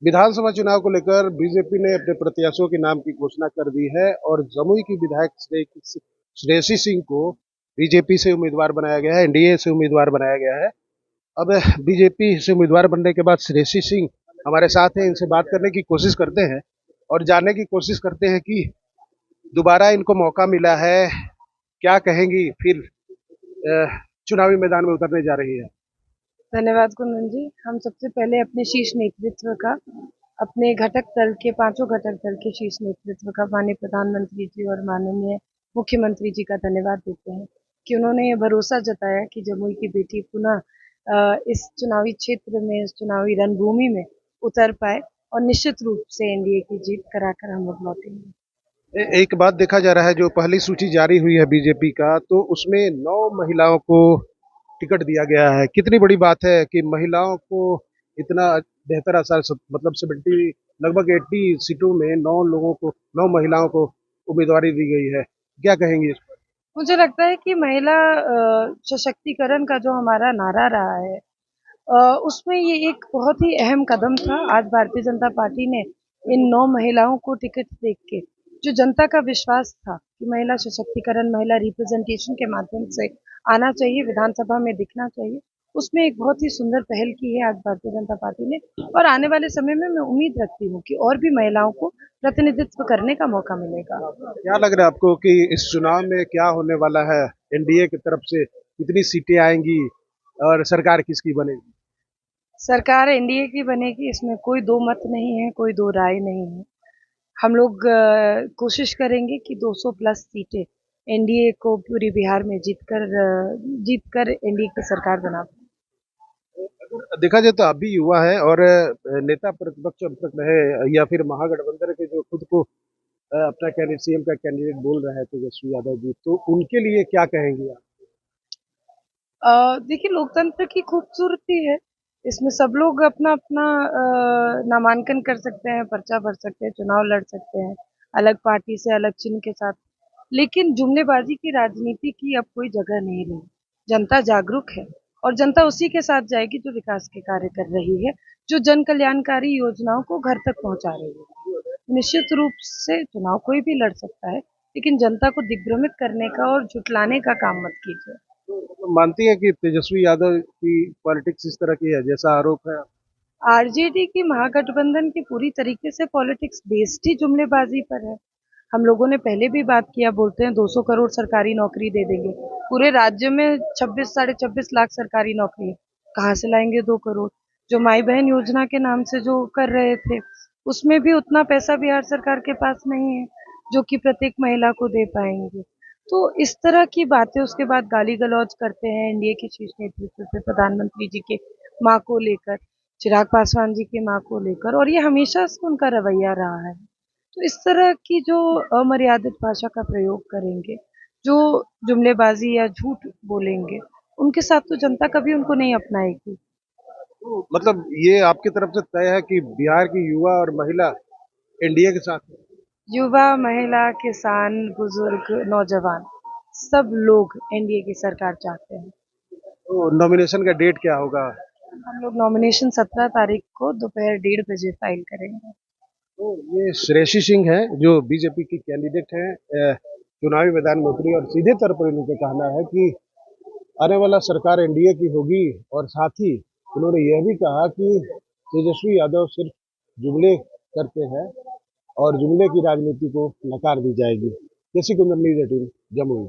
विधानसभा चुनाव को लेकर बीजेपी ने अपने प्रत्याशियों के नाम की घोषणा कर दी है और जमुई की विधायक श्रेयसी सिंह को बीजेपी से उम्मीदवार बनाया गया है, एनडीए से उम्मीदवार बनाया गया है। अब बीजेपी से उम्मीदवार बनने के बाद श्रेयसी सिंह हमारे साथ हैं, इनसे बात करने की कोशिश करते हैं और जानने की कोशिश करते हैं कि दोबारा इनको मौका मिला है, क्या कहेंगी फिर चुनावी मैदान में उतरने जा रही है। धन्यवाद कुंदन जी। हम सबसे पहले अपने शीर्ष नेतृत्व का, अपने घटक दल के, पांचों घटक दल के शीर्ष नेतृत्व का, माननीय प्रधानमंत्री जी और माननीय मुख्यमंत्री जी का धन्यवाद देते हैं कि उन्होंने ये भरोसा जताया कि जमुई की बेटी पुनः इस चुनावी क्षेत्र में, इस चुनावी रणभूमि में उतर पाए और निश्चित रूप से एनडीए की जीत कराकर हम लोग लौटेंगे। एक बात देखा जा रहा है, जो पहली सूची जारी हुई है बीजेपी का, तो उसमें 9 महिलाओं को टिकट दिया गया है। कितनी बड़ी बात है कि महिलाओं को इतना बेहतर असर, मतलब 70, लगभग 80 सीटों में 9 महिलाओं को उम्मीदवारी दी गई है। क्या कहेंगे इस पर? मुझे लगता है कि महिला सशक्तिकरण का जो हमारा नारा रहा है, उसमें ये एक बहुत ही अहम कदम था। आज भारतीय जनता पार्टी ने इन 9 महिलाओं को टिकट देख के, जो जनता का विश्वास था कि महिला सशक्तिकरण, महिला रिप्रेजेंटेशन के माध्यम से आना चाहिए, विधानसभा में दिखना चाहिए, उसमें एक बहुत ही सुंदर पहल की है आज भारतीय जनता पार्टी ने। और आने वाले समय में मैं उम्मीद रखती हूँ कि और भी महिलाओं को प्रतिनिधित्व करने का मौका मिलेगा। क्या लग रहा है आपको कि इस चुनाव में क्या होने वाला है? एनडीए की तरफ से कितनी सीटें आएंगी और सरकार किसकी बनेगी? सरकार एनडीए की बनेगी, इसमें कोई दो मत नहीं है, कोई दो राय नहीं है। हम लोग कोशिश करेंगे कि 200 प्लस सीटें एनडीए को पूरी बिहार में जीत कर एनडीए की सरकार बना पाए। देखा जाए तो आप भी युवा है और नेता प्रतिपक्ष अब तक रहे, या फिर महागठबंधन के जो खुद को अपना कैंडिडेट, सीएम का कैंडिडेट बोल रहा है तेजस्वी यादव जी, तो उनके लिए क्या कहेंगे आप? देखिए, लोकतंत्र की खूबसूरती है, इसमें सब लोग अपना-अपना नामांकन कर सकते हैं, पर्चा भर सकते हैं, चुनाव लड़ सकते हैं, अलग पार्टी से, अलग चिन्ह के साथ। लेकिन जुमलेबाजी की राजनीति की अब कोई जगह नहीं रही। जनता जागरूक है और जनता उसी के साथ जाएगी जो विकास के कार्य कर रही है, जो जन कल्याणकारी योजनाओं को घर तक पहुँचा रही है। निश्चित रूप से चुनाव कोई भी लड़ सकता है, लेकिन जनता को दिग्भ्रमित करने का और झुठलाने का काम मत कीजिए। तो मानती है कि तेजस्वी यादव की पॉलिटिक्स इस तरह की है जैसा आरोप है? आरजेडी की महागठबंधन की पूरी तरीके से पॉलिटिक्स बेस्ड ही जुमलेबाजी पर है। हम लोगों ने पहले भी बात किया, बोलते हैं 200 करोड़ सरकारी नौकरी दे देंगे। पूरे राज्य में 26 साढ़े 26 लाख सरकारी नौकरी है। कहाँ से लाएंगे 2 करोड़? जो माई बहन योजना के नाम से जो कर रहे थे, उसमें भी उतना पैसा बिहार सरकार के पास नहीं है, जो कि प्रत्येक महिला को दे पाएंगे। तो इस तरह की बातें उसके बाद गाली गलौज करते हैं एनडीए के शीर्ष नेतृत्व पे, प्रधानमंत्री जी के माँ को लेकर, चिराग पासवान जी की माँ को लेकर, और ये हमेशा से उनका रवैया रहा है। तो इस तरह की जो अमर्यादित भाषा का प्रयोग करेंगे, जो जुमलेबाजी या झूठ बोलेंगे, उनके साथ तो जनता कभी उनको नहीं अपनाएगी। तो मतलब ये आपकी तरफ से तय है कि बिहार की युवा और महिला एनडीए के साथ है? युवा, महिला, किसान, बुजुर्ग, नौजवान, सब लोग एनडीए की सरकार चाहते हैं। तो नॉमिनेशन का डेट क्या होगा? हम लोग नॉमिनेशन 17 तारीख को दोपहर 1:30 बजे फाइल करेंगे। तो ये श्रेयसी सिंह है जो बीजेपी की कैंडिडेट है, चुनावी मैदान में उतरी और सीधे तौर पर इनका कहना है कि आने वाला सरकार एनडीए की होगी। और साथ ही उन्होंने यह भी कहा कि तेजस्वी यादव सिर्फ जुमले करते हैं और जुमले की राजनीति को नकार दी जाएगी। कृषि कुंदन न्यूज 18 जमुई।